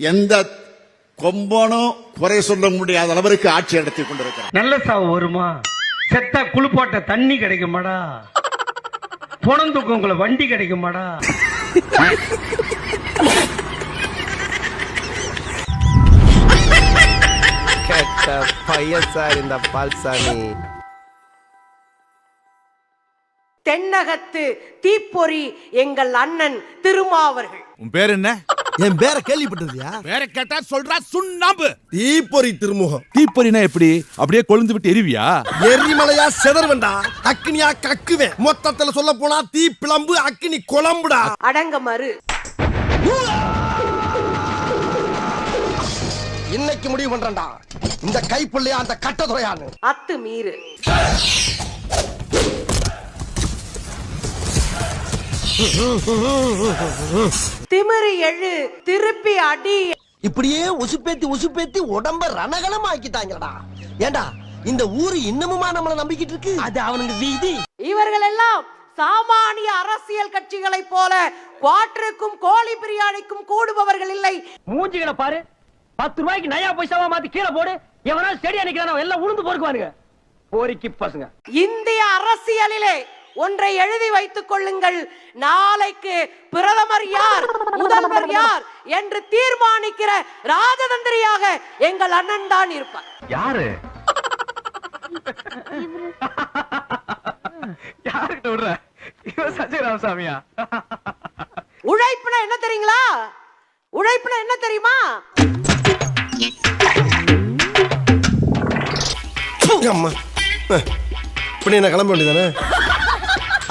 எந்த கொம்பனும் குறை சொல்ல முடியாத அளவிற்கு ஆட்சி நடத்தி கொண்டிருக்கிறார். நல்ல சாவு வருமா? செத்தா குளிப்பாட்ட தண்ணி கிடைக்குமாடா? பொணந்துக்கு வண்டி கிடைக்குமாடா? கேட்ட பையன் சார் இந்த பால்சாமி. தென்னகத்து தீப்பொறி எங்கள் அண்ணன் திருமாவர்கள். உன் பேர் என்ன? என் பேரை கேள்விப்பட்டிருக்கியா? வேற கேட்டா சொல்றா சுண்ணாம்பு. தீப்பொறி திருமுகம். தீப்பொறினா எப்படி? அப்படியே கொழுந்து விட்டு எரிவியா? எரிமலையா செதர்வண்டா, அக்னியா கக்குவேன். மொத்தத்துல சொல்ல போனா தீ பிளம்பு அக்னி குழம்புடா. அடங்க மறு. இன்னைக்கு முடிவு பண்றேன்டா, இந்த கைப்புள்ளையா அந்த கட்டதுறையான்னு. அத்து மீறு. திமிரு எழு, திருப்பி அடி. இப்படியே உசுப்பேத்தி உடம்ப ரணகலம் ஆக்கிட்டாங்கடா. ஏண்டா இந்த ஊரு இன்னமுமா நம்மள நம்பிக்கிட்டு இருக்கு? அது அவனுக்கு வீதி. இவர்கள் எல்லாம் சாமானிய அரசியல் கட்சிகளை போல குவாட்டருக்கும் கோழி பிரியாணிக்கும் கூடுபவர்கள் இல்லை. மூஞ்சிகளை பாரு. 10 ரூபாய்க்கு நயா பைசாவா மாத்தி கீழே போடு. எவனா செடி அணைக்கிறானோ எல்லாம் உளுந்து பொறுக்குவானுங்க. போரிக்கு பசங்க. இந்திய அரசியலிலே ஒன்றை எழுதி வைத்துக் கொள்ளுங்கள். நாளைக்கு பிரதமர் யார், முதல்வர் யார் என்று தீர்மானிக்கிற ராஜதந்திரியாக எங்கள் அண்ணன் தான் இருப்பார். யாரு? யாருக்கிட்ட விடுற? இவன் சஞ்சய் ராமசாமியா? உழைப்புனா என்ன தெரியுங்களா? உழைப்புனா என்ன தெரியுமா? அம்மா இப்படி என்ன கிளம்ப வேண்டியதானே?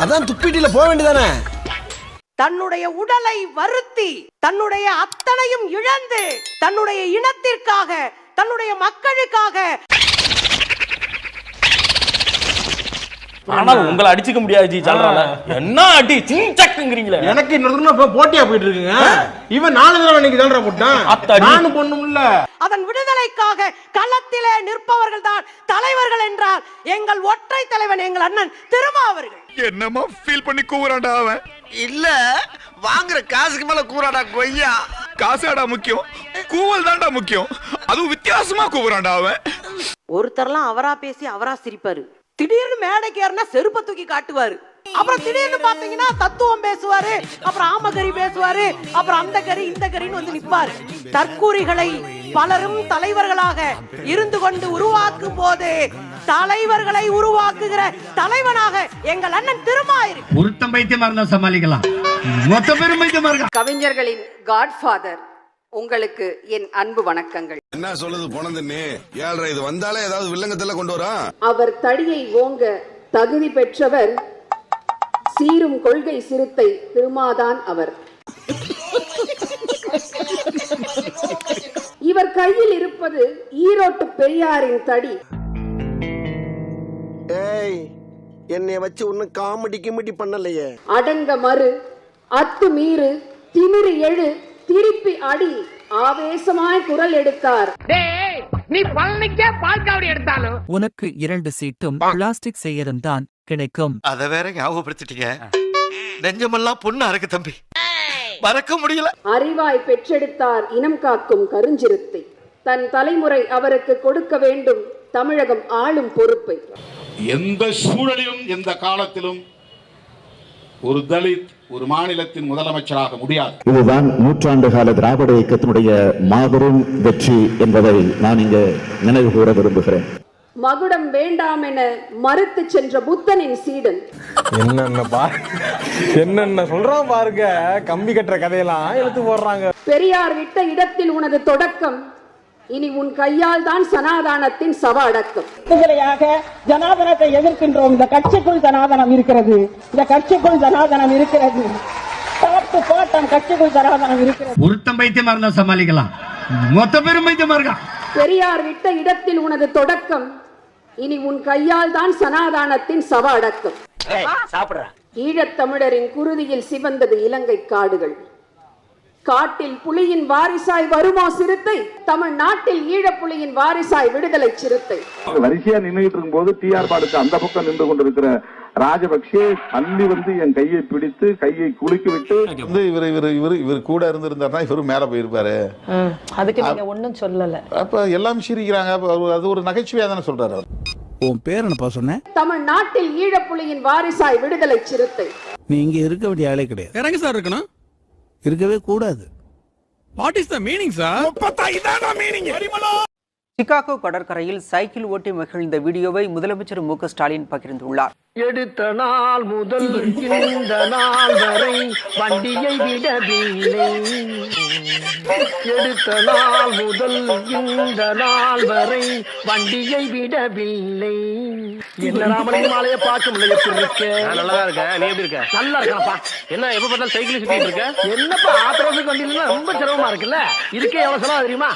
அதான் துப்பிட்டில போக வேண்டியதானே? தன்னுடைய உடலை வருத்தி, தன்னுடைய அத்தனையும் இழந்து, தன்னுடைய இனத்திற்காக, தன்னுடைய மக்களுக்காக. ஆனால் உங்களை அடிச்சுக்க முடியாது ஜி. சொல்றாங்க என்ன அடி சிங்சக்குங்கறீங்களே. எனக்கு இன்னொரு போட்டியா போயிட்டு இருக்குங்க. இவன் 4 தடவை இன்னைக்கு சொல்ற போட்டான். நானும் பொண்ணுமில்ல. அதன் விடுதலைக்காக களத்திலே நிற்பவர்கள் தான் தலைவர்கள் என்றால் எங்கள் ஒற்றை தலைவன் எங்கள் அண்ணன் திருமாவர்கள். என்னமா ஃபீல் பண்ணி கூவுறான்டா அவன். இல்ல வாங்குற காசுக்கு மேல கூறாடா கொய்யா. காசாடா முக்கியம், கூவல் தான்டா முக்கியம். அதுவும் வித்தியாசமா கூவுறான்டா அவன். ஒருத்தர்லாம் அவரா பேசி அவரா சிரிப்பாரு. திடீர்னு மேடைக்கு ஏறினா செருப்பை தூக்கி காட்டுவாரு. அப்புறம் திடீர்னு பாத்தீங்கன்னா தத்துவம் பேசுவாரு. அப்புறம் ஆமகரி பேசுவாரு. அப்புறம் அந்த கறி இந்த கறின்னு வந்து நிப்பாரு. தற்கூரிகளை பலரும் தலைவர்களாக இருந்து கொண்டு உருவாக்கும் போது தலைவர்களை உருவாக்குகிற தலைவனாக எங்கள் அண்ணன் திருமாயிரு. ஒருத்தம் பைத்தியமா இருந்தா சமாளிக்கலாம், மொத்த பேரும் பைத்தியமா இருக்கா? கவிஞர்களின் காட்ஃபாதர், உங்களுக்கு என் அன்பு வணக்கங்கள். என்ன சொல்லுது பொணந்தண்ணே? 7:30 இது வந்தாலே ஏதாவது வில்லங்கத்துல கொண்டு வரா. அவர் தடியை ஓங்க தகுதி பெற்றவர் சீரும் கொள்கை சிறுத்தை திருமாதான் அவர். இவர் கையில் இருப்பது ஈரோட்டு பெரியாரின் தடி. ஏய், என்னைய வச்சு ஒன்னும் காமெடி கிமெடி பண்ணலையே. அடங்க மறு, அத்து மீறு, திமிரு எழு, திருப்பி அடி. ஆவேசமாய் குரல் எடுத்தார். நீ பழனிக்கே பால்காவடி எடுத்தாலும் உனக்கு 2 சீட்டும் பிளாஸ்டிக் செய்யறதும் தான் கிடைக்கும். அத வேற ஞாபகப்படுத்திட்டீங்க. நெஞ்சமெல்லாம் பொண்ணா இருக்கு தம்பி, மறக்க முடியல. அறிவாய் பெற்றெடுத்தார் இனம் காக்கும் கருஞ்சிறுத்தை. தன் தலைமுறை அவருக்கு கொடுக்க வேண்டும் தமிழகம் ஆளும் பொறுப்பை. எந்த சூழலிலும் எந்த காலத்திலும் ஒரு தலித் ஒரு மாநிலத்தின் முதலமைச்சராக முடியாது. இதுதான் நூற்றாண்டு கால திராவிட இயக்கத்தினுடைய மாபெரும் வெற்றி என்பதை நான் இங்கு நினைவு கூற விரும்புகிறேன். மகுடம் வேண்டாம் என மறுத்து சென்ற புத்தனின் சீடன். என்னென்ன சொல்றான் பாருங்க. கம்பி கட்டுற கதையெல்லாம் எழுத்து போடுறாங்க. பெரியார் விட்ட இடத்தில் உனது தொடக்கம். இனி உன் கையால் தான் சனாதானத்தின் சவ அடக்கம். ஜனாதனத்தை எதிர்க்கின்றோம். இந்த கட்சிக்குள் ஜனாதனம் இருக்கிறது. இந்த கட்சிக்குள் ஜனாதனம் இருக்கிறது. கட்சிக்குள் ஜனாதனம் இருக்கிறது. ஒருத்தம் பைத்தியமா இருந்தா சமாளிக்கலாம், மொத்த பேரும் பைத்தியமா இருக்கா? பெரியார் விட்ட இடத்தில் உனது தொடக்கம். இனி உன் கையால் தான் சனாதானத்தின் சவ அடக்கம். ஈழத் தமிழரின் குருதியில் சிவந்தது இலங்கை காடுகள். காட்டில் புலியின் வாரிசாய் வருமா சிறுத்தை, தமிழ்நாட்டில் ஈழப்புலியின் வாரிசாய் விடுதலை சிறுத்தை. வரிசையா நின்றுட்டு இருக்கும் போது டிஆர் பாலுக்கு அந்த பக்கம் நின்று கொண்டிருக்கிற ராஜபக்சே அள்ளி வந்து என் கையை பிடித்து கையை குலுக்கி விட்டு இவர் கூட இருந்திருந்தாருன்னா இவரு மேல போயிருப்பாரு. அதுக்கு நீங்க ஒண்ணும் சொல்லல. அப்ப எல்லாம் சிரிக்கிறாங்க. அது ஒரு நகைச்சுவையா தானே சொல்றாரு. உன் பேர் என்னப்பா சொன்ன? தமிழ்நாட்டில் ஈழப்புலியின் வாரிசாய் விடுதலை சிறுத்தை. நீ இங்க இருக்க வேண்டிய ஆளே கிடையாது. இறங்க சார் இருக்கணும். இருக்கவே கூடாது. What is the meaning sir? இதான மீனிங். சிகாகோ கடற்கரையில் சைக்கிள் ஓட்டி மகிழ்ந்த வீடியோவை முதலமைச்சர் மு க ஸ்டாலின் பகிர்ந்துள்ளார். எடுத்த நாள் முதல் இந்த நாள் வரை வண்டியை விடவில்லை. எடுத்த நாள் முதல் இந்த நாள் வரை வண்டியை விடவில்லை. என்ன ராமலிங்க மாலைய பார்க்க முடியல. எப்படி இருக்க? நல்லா இருக்க. நீ எப்படி இருக்க? நல்லா இருக்கேன்ப்பா. என்ன எப்ப பார்த்தாலும் சைக்கிள் சுத்திட்டு இருக்க? என்னப்பா ஆத்திரத்துக்கு வண்டியில ரொம்ப சிரமமா இருக்குல்ல. இருக்கே எவ்வளவு செலவு தெரியுமா?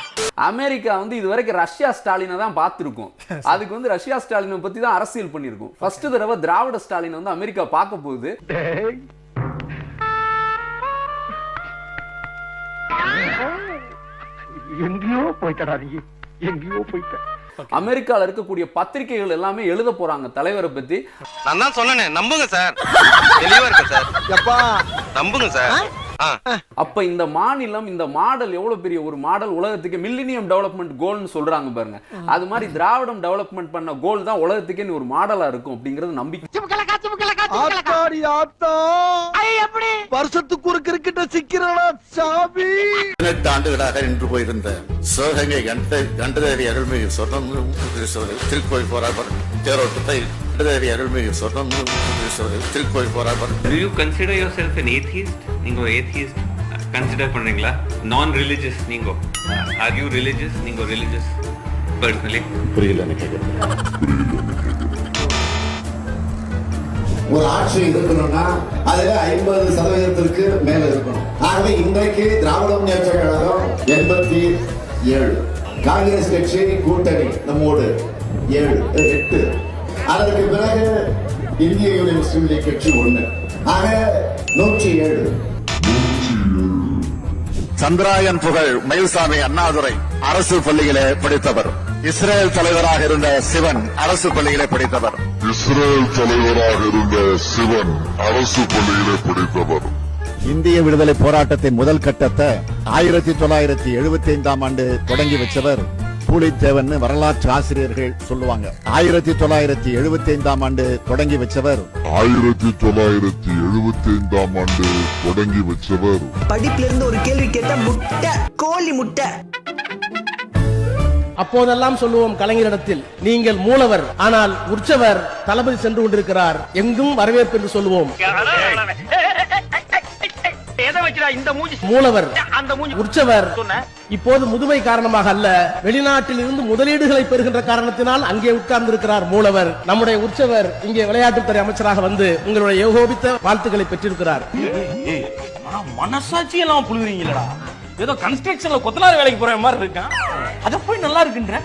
அமெரிக்கா வந்து இது வரைக்கும் ரஷ்யா ஸ்டாலினை தான் பார்த்திருக்கும். அதுக்கு வந்து ரஷ்யா ஸ்டாலினை பத்தி தான் அரசியல் பண்ணிருக்கும். ஃபர்ஸ்ட் தடவை திராவிட ஸ்டாலின் வந்து அமெரிக்கா பார்க்க போகுது. எங்கேயோ போயிட்டடா நீ, எங்கேயோ போயிட்ட. அமெரிக்கால இருக்கக்கூடிய பத்திரிகைகள் எல்லாமே எழுத போறாங்க தலைவரை பத்தி. நான் தான் சொன்னேன், நம்புங்க சார். தெளிவா இருக்கு சார். எப்பா நம்புங்க சார். அப்ப இந்த மாநிலம், இந்த மாடல் எவ்வளவு பெரிய ஒரு மாடல், உலகத்துக்கு மில்லினியம் டெவலப்மெண்ட் கோல்னு சொல்றாங்க பாருங்க. அது மாதிரி திராவிடம் டெவலப்மெண்ட் பண்ண கோல் தான் உலகத்துக்கே ஒரு மாடலா இருக்கும் அப்படிங்கிறது நம்பிக்கை. வருஷத்துக்கு ஒரு கிரிக்கெட்ட சிக்கிறடா சாமி. 18 ஆண்டுகளாக நின்று போயிருந்த சிவகங்கை கண்டதேவி அருள்மிகு சொர்ணம் திருக்கோயில் போராட்டம் தேரோட்டத்தை கண்டதேவி அருள்மிகு சொர்ணம் திருக்கோயில் போராட்டம். Do you consider yourself an atheist? நீங்க ஒரு atheist கன்சிடர் பண்றீங்களா? நான் ரிலிஜியஸ் நீங்க. Are you religious? நீங்க religious personally? புரியல எனக்கு. ஒரு ஆட்சி இருக்கணும்னா அதுல 50% மேல இருக்கணும். ஆகவே இன்றைக்கு திராவிட முன்னேற்ற கழகம் 87, காங்கிரஸ் கட்சி கூட்டணி நம்மோடு 8, அதற்கு பிறகு இந்திய யூனியன் முஸ்லீம் லீக் கட்சி 1, ஆக 107. சந்திராயன் புகழ் மயில்சாமி அண்ணாதுரை அரசு பள்ளியிலே படித்தவர். இஸ்ரேல் தலைவராக இருந்த சிவன் அரசு பள்ளியிலே படித்தவர். இந்திய விடுதலை போராட்டத்தின் முதல் கட்டத்தை 1975ஆம் ஆண்டு தொடங்கி வச்சவர் பூலித்தேவன் வரலாற்று ஆசிரியர்கள் சொல்லுவாங்க. 1975ஆம் ஆண்டு தொடங்கி வச்சவர். 1975ஆம் ஆண்டு தொடங்கி வச்சவர். படிப்புல இருந்து ஒரு கேள்வி கேட்டா முட்டை, கோழி முட்டை. அப்போதெல்லாம் சொல்லுவோம் கலைஞரிடத்தில், நீங்கள் மூலவர், ஆனால் உற்சவர் தளபதி சென்று கொண்டிருக்கிறார், எங்கும் வரவேற்பு என்று சொல்லுவோம். மூலவர் உற்சவர் இப்போது முதுமை காரணமாக அல்ல, வெளிநாட்டில் இருந்து முதலீடுகளை பெறுகின்ற காரணத்தினால் அங்கே உட்கார்ந்து இருக்கிறார் மூலவர். நம்முடைய உற்சவர் இங்கே விளையாட்டுத்துறை அமைச்சராக வந்து உங்களுடைய ஏகோபித்த வாழ்த்துக்களை பெற்றிருக்கிறார். மனசாட்சி எல்லாம் புழுவீங்களா? ஏதோ கன்ஸ்ட்ரக்ஷன்ல கொத்தனார் வேலைக்கு போற மாதிரி இருக்கான். அத போய் நல்லா இருக்குன்ற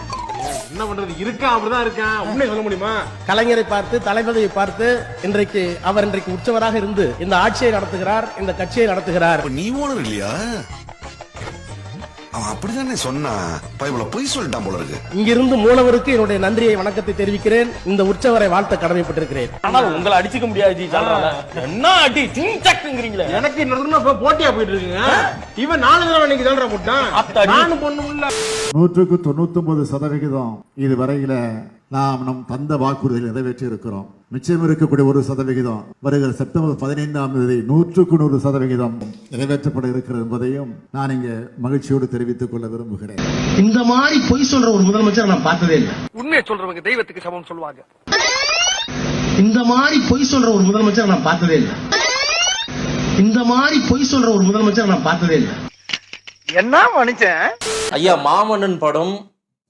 என்ன பண்றது? இருக்கா அப்படிதான் இருக்கான். உண்மை சொல்ல முடியுமா? கலைஞரை பார்த்து, தளபதியை பார்த்து இன்றைக்கு அவர் உற்சவராக இருந்து இந்த ஆட்சியை நடத்துகிறார், இந்த கட்சியை நடத்துகிறார். நீ ஓனர் இல்லையா? அவன் அப்படிதானே சொன்னா, பொய் சொல்லிட்டான் போல இருக்கு. இங்கிருந்து மூலவருக்கு என்னுடைய நன்றியை, வணக்கத்தை தெரிவிக்கிறேன். இந்த உற்சவரை வாழ்த்த கடமைப்பட்டிருக்கிறேன். ஆனால் உங்களை அடிச்சுக்க முடியாது. என்ன அடி சிங்கிறீங்களே? எனக்கு இன்னொரு போட்டியா போயிட்டு இருக்குங்க. இவன் 4 தடவை இன்னைக்கு தான்டா போட்டான். நானும் பொண்ணும் இல்ல. 199% இதுவரையில நாம் நம் தந்த வாக்குறுதிகளை நிறைவேற்றி இருக்கிறோம். மிச்சம் இருக்கக்கூடிய 1% வருகிற செப்டம்பர் 15ஆம் தேதி 100% நிறைவேற்றப்பட இருக்கிறது என்பதையும் நான் இங்க மகிழ்ச்சியோடு தெரிவித்துக் கொள்ள விரும்புகிறேன். இந்த மாதிரி பொய் சொல்ற ஒரு முதலமைச்சர் நான் பார்த்ததே இல்லை. உண்மையை சொல்றவங்க தெய்வத்துக்கு சமம் சொல்லுவாங்க. இந்த மாதிரி பொய் சொல்ற ஒரு முதலமைச்சர் நான் பார்த்ததே இல்லை. இந்த மாதிரி பொய் சொல்ற ஒரு முதலமைச்சர் நான் பார்த்ததே இல்லை. என்ன மனுஷன்? ஐயா, மாமன்னன் படம்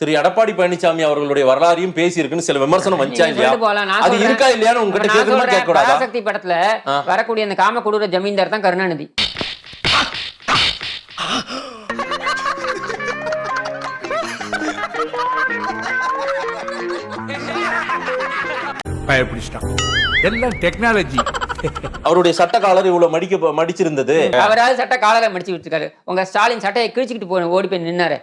திரு எடப்பாடி பழனிசாமி அவர்களுடைய வரலாறையும் பேசி இருக்குன்னு சில விமர்சனம் வச்சா இல்லையா? அது இருக்கா இல்லையான்னு உங்ககிட்ட கேட்கணுமா கேட்க கூடாதா? பராசக்தி படத்துல வரக்கூடிய அந்த காம கொடூர ஜமீன்தார் தான் கருணாநிதி. பயப்பிடிச்சிட்டான். எல்லாம் டெக்னாலஜி அவருடைய சட்ட காலர் இவ்வளவு மடிச்சிருந்தது. அவராவது சட்ட காலரை மடிச்சு விட்டுருக்காரு. உங்க ஸ்டாலின் சட்டையை கிழிச்சுக்கிட்டு போய் ஓடி போய் நின்னாரு.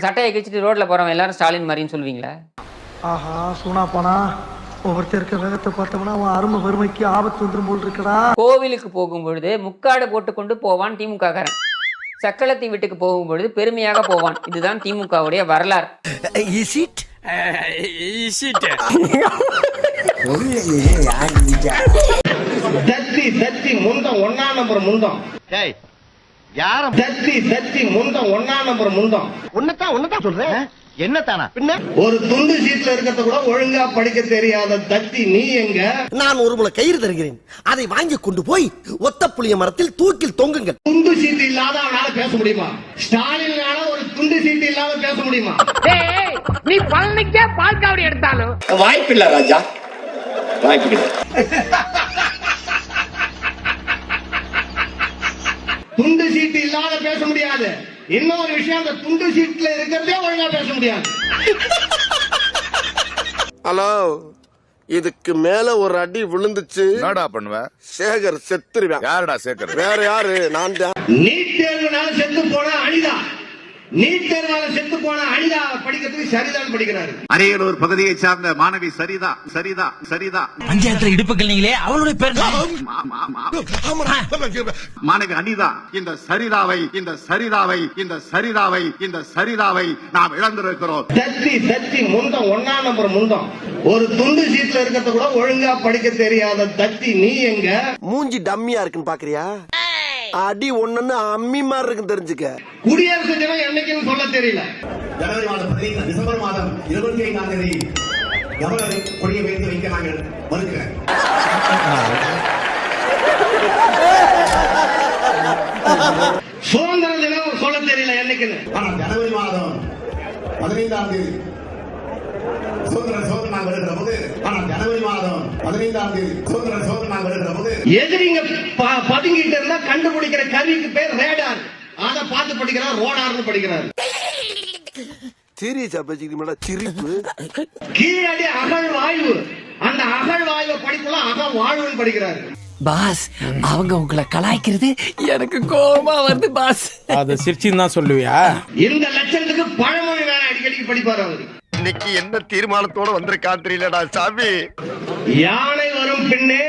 சட்டையை கிழிச்சிட்டு ரோட்ல போறவங்க எல்லாரும் ஸ்டாலின் மாதிரின்னு சொல்லுவீங்களா? ஆஹா சூனா போனா ஒவ்வொருத்தர் இருக்க வேகத்தை பார்த்தோம்னா அவன் அருமை வறுமைக்கு ஆபத்து வந்துரும் போல் இருக்கடா. கோவிலுக்கு போகும்பொழுது முக்காடு போட்டுக்கொண்டு போவான் திமுக காரன். சக்களத்தி வீட்டுக்கு போகும்பொழுது பெருமையாக போவான். இதுதான் திமுகவுடைய வரலாறு. தத்தி முந்தம் 1ஆம் நம்பர் முந்தம். யார தத்தி முந்தம் 1ஆம் நம்பர் முந்தம். ஒன்னதான் சொல்றேன். என்னத்தானா பின்ன ஒரு துண்டு சீட்ல இருக்கிறத கூட ஒழுங்கா படிக்க தெரியாத தத்தி நீ எங்க? நான் ஒரு முளை கயிறு தருகிறேன், அதை வாங்கி கொண்டு போய் ஒத்த புளிய மரத்தில் தூக்கில் தொங்குங்கள். துண்டு சீட்டு இல்லாத அவனால பேச முடியுமா? ஸ்டாலினால ஒரு துண்டு சீட்டு இல்லாத பேச முடியுமா? நீ பழனிக்கே பால்காவடி எடுத்தாலும் வாய்ப்பில்லை ராஜா, வாய்ப்பு. துண்டு சீட்டு இல்லாத பேச முடியாது. இன்னொரு விஷயம், அந்த துண்டு சீட்ல இருக்கிறதே ஒழுங்கா பேச முடியாது. ஹலோ, இதுக்கு மேல ஒரு அடி விழுந்துச்சு என்னடா பண்ணுவ? சேகர் செத்துருவேன். யாருடா சேகர்? வேற யாரு? நான் தான். நீட் தேர்வுனால செத்து போன அனிதா, நீட் தேர்வால செத்து போன அனிதா படிக்கிறதுக்கு சரிதான் படிக்கிறாரு. அரியலூர் பகுதியை சார்ந்த மாணவி சரிதா. பஞ்சாயத்துல இடுப்புகள் நீங்களே அவளுடைய பேர் மாணவி அனிதா. இந்த சரிதாவை நாம் இழந்திருக்கிறோம். தத்தி முந்தம் 1ஆம் நம்பர் முந்தம். ஒரு துண்டு சீட்ல இருக்கிறத கூட ஒழுங்கா படிக்க தெரியாத தத்தி நீ எங்க? மூஞ்சி டம்மியா இருக்குன்னு பாக்குறியா? அடி ஒண்ணுன்னு அம்மி மாதிரி இருக்கு தெரிஞ்சுக்க. குடியரசு தினம் என்னைக்குன்னு சொல்ல தெரியல. ஜனவரி மாதம் 15 டிசம்பர் மாதம் 25ஆம் தேதி கவர்னர் கொடியை வைத்து வைக்க நாங்கள் மறுக்கிறேன். சுதந்திர தினம் சொல்ல தெரியல என்னைக்குன்னு. ஆனா ஜனவரி மாதம் 15ஆம் தேதி எதிரிங்க பதுங்கிட்டு இருந்தா கண்டுபிடிக்கிற கருவிக்கு பேர் ரேடார். அத பார்த்து படிக்கிறார், ரோடார்னு படிக்கிறார். சீரியஸா பேசிக்கிறீங்களா? சிரிப்பு. கீழடி அகழ்வாய்வு, அந்த அகழ்வாய்வை படிக்கலாம் அகழ்வாழ்வுன்னு படிக்கிறாரு. பாஸ், அவங்க உங்களை கலாய்க்கிறது எனக்கு கோபமா வருது பாஸ். அத சிரிச்சின்னு தான் சொல்லுவியா? இந்த லட்சத்துக்கு பழமொழி வேற அடிக்கடி படிப்பாரு அவரு. இன்னைக்கு என்ன தீர்மானத்தோட வந்திருக்கா தெரியலடா சாமி. யானை வரும் பின்னே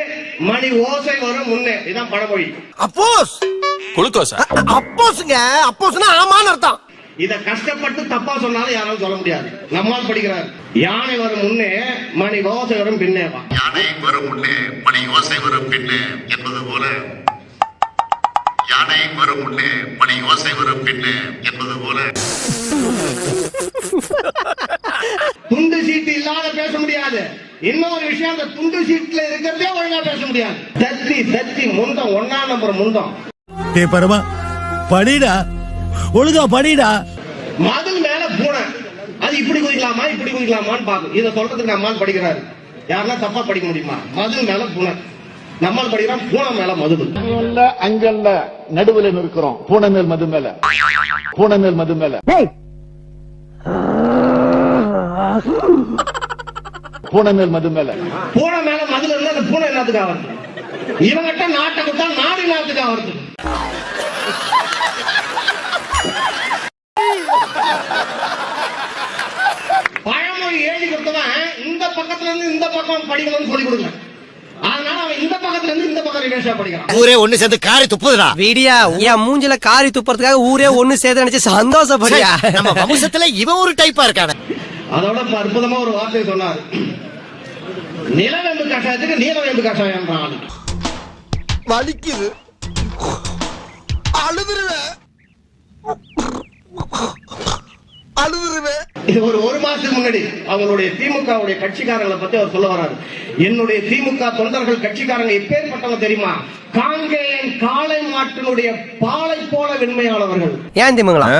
மணி ஓசை வரும் முன்னே, இதான் பழமொழி. அப்போஸ் குளுக்கோஸ். அப்போஸ்ங்க, அப்போஸ்னா ஆமான்னு அர்த்தம். இத கஷ்டப்பட்டு தப்பா சொன்னாலும் யாராலும் சொல்ல முடியாது. நம்மால் படிக்கிறார். யானை வரும் முன்னே மணி ஓசை வரும் பின்னே. யானை வரும் முன்னே மணி ஓசை வரும் பின்னே என்பது போல, யானை வரும் முன்னே மணி ஓசை வரும் பின்னே என்பது போல. துண்டு சீட்டு இல்லாத பேச முடியாது. இன்னொரு விஷயம், அந்த துண்டு சீட்ல இருக்கிறதே ஒழுங்கா பேச முடியாது. தத்தி முந்தம் 1ஆம் நம்பர் முந்தம். பரமா படிடா, ஒழுங்கா படிடா. மதில் மேல பூனை, அது இப்படி குதிக்கலாமா இப்படி குதிக்கலாமான்னு பாக்கும். இதை சொல்றதுக்கு நம்மால் படிக்கிறாரு. யாருன்னா தப்பா படிக்க முடியுமா? மதில் மேல பூனை, நம்மால் படிக்கிறான் பூனை மேல மதுள். அங்கல்ல நடுவுல இருக்கிறோம். பூனை மேல் மது மேல, பூனை மேல் மது மேல, பூனை மேல் மது மேல. பூனை மேல மதுல இருந்தா அந்த பூனை என்னத்துக்கு ஆகுது? இவங்கிட்ட நாட்டை கொடுத்தா நாடு என்னத்துக்கு ஆகுது? பழமொழி எழுதி கொடுத்தவன் இந்த பக்கத்துல இருந்து இந்த பக்கம் படிக்கணும்னு சொல்லி கொடுங்க. அதனால அவன் இந்த பக்கத்துல இருந்து இந்த பக்கம் ரிவேஷா படிக்கிறான். ஊரே ஒண்ணு சேர்ந்து காரி துப்புதுடா. வீடியா என் மூஞ்சில காரி துப்புறதுக்காக ஊரே ஒண்ணு சேர்ந்து நினைச்சு சந்தோஷப்படியா. நம்ம வம்சத்துல இவன் ஒரு டைப்பா இருக்கானே. அதோட அற்புதமா ஒரு வார்த்தை சொன்னார். நிலவேம்பு கஷாயத்துக்கு நீலவேம்பு கஷாயம். வலிக்குது, அழுதுருவேன். இது ஒரு மாசத்துக்கு முன்னாடி அவங்களுடைய திமுகவுடைய கட்சிக்காரங்களை பத்தி அவர் சொல்ல வராரு. என்னுடைய திமுக தொண்டர்கள் கட்சிக்காரங்க எப்பேற்பட்டவங்க தெரியுமா? காங்கேயன் காளை மாட்டினுடைய பாலை போல வெண்மையானவர்கள். ஏன் திமுங்களா?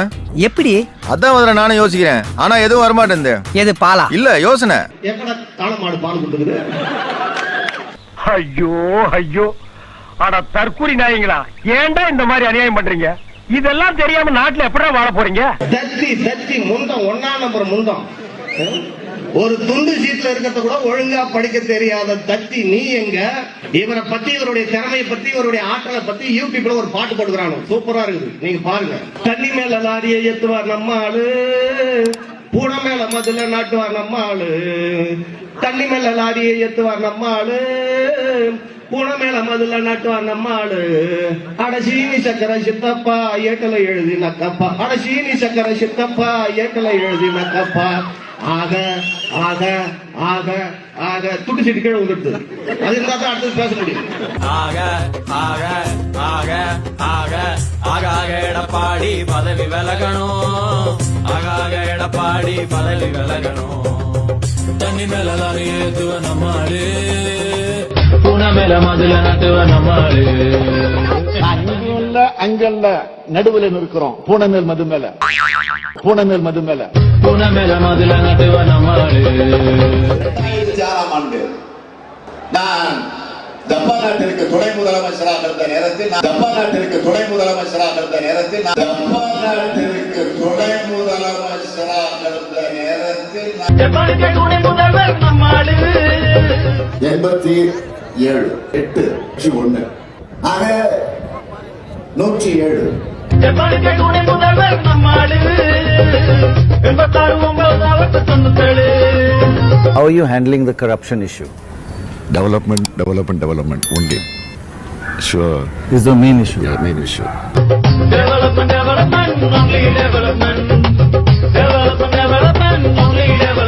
எப்படி? அதான் முதல்ல நானும் யோசிக்கிறேன், ஆனா எதுவும் வரமாட்டேன். எது பாலா? இல்ல யோசனை. எங்கடா காளை மாடு பால் கொடுக்குது? ஐயோ ஐயோ, அட தற்கூரி நாயங்களா, ஏன்டா இந்த மாதிரி அநியாயம் பண்றீங்க? இதெல்லாம் தெரியாம நாட்டுல எப்படா வாழ போறீங்க? தத்தி முந்தம் 1ஆம் நம்பர் முந்தம். ஒரு துண்டு சீட்ல இருக்கிறத கூட ஒழுங்கா படிக்க தெரியாத தத்தி நீ எங்க? இவரை பத்தி, இவருடைய திறமையை பத்தி, இவருடைய ஆற்றலை பத்தி யூடியூப்ல ஒரு பாட்டு போட்டுக்கிறாங்க, சூப்பரா இருக்குது, நீங்க பாருங்க. தண்ணி மேல லாரியை ஏத்துவார் நம்ம ஆளு, பூனை மேல மதுல நாட்டுவார் நம்ம ஆளு. தண்ணி மேல லாரியை ஏத்துவார் நம்ம ஆளு, பூனை மேல மதுல நாட்டுவார் நம்ம ஆளு. அட சீனி சக்கர சித்தப்பா ஏட்டலை எழுதி நக்கப்பா, அட சீனி சக்கர சித்தப்பா ஏட்டலை எழுதி நக்கப்பா. ஆக ஆக ஆக ஆக துட்டு சீட்டு கீழே வந்துடுது. அது இருந்தா தான் அடுத்தது பேச முடியும். ஆக ஆக ஆக ஆக ஆக எடப்பாடி பதவி விலகணும், ஆக எடப்பாடி பதவி விலகணும். தண்ணி மேல லாரி ஏத்துவ நம்மாளு, பூனை மேல மதுல நட்டுவ நம்மாளு. இங்கல்ல அங்கல்ல நடுவுல இருக்கிறோம். பூனை மேல் மது மேல, பூனை மேல் மது மேல, பூனை மேல மதுல நட்டுவ நம்மாளு. 2006ஆம் ஆண்டு நான் ஜப்பான் நாட்டிற்கு துணை முதலமைச்சராக இருந்த நேரத்தில், ஜப்பான் நாட்டிற்கு துணை முதலமைச்சராக இருந்த நேரத்தில், ஜப்பான் நாட்டிற்கு துணை முதலமைச்சராக இருந்த நேரத்தில் 87 8 1 ஆக 107. How are you handling the corruption issue? Development only. Sure. Is the main issue. Yeah, main issue. Development, only development. Development, only development.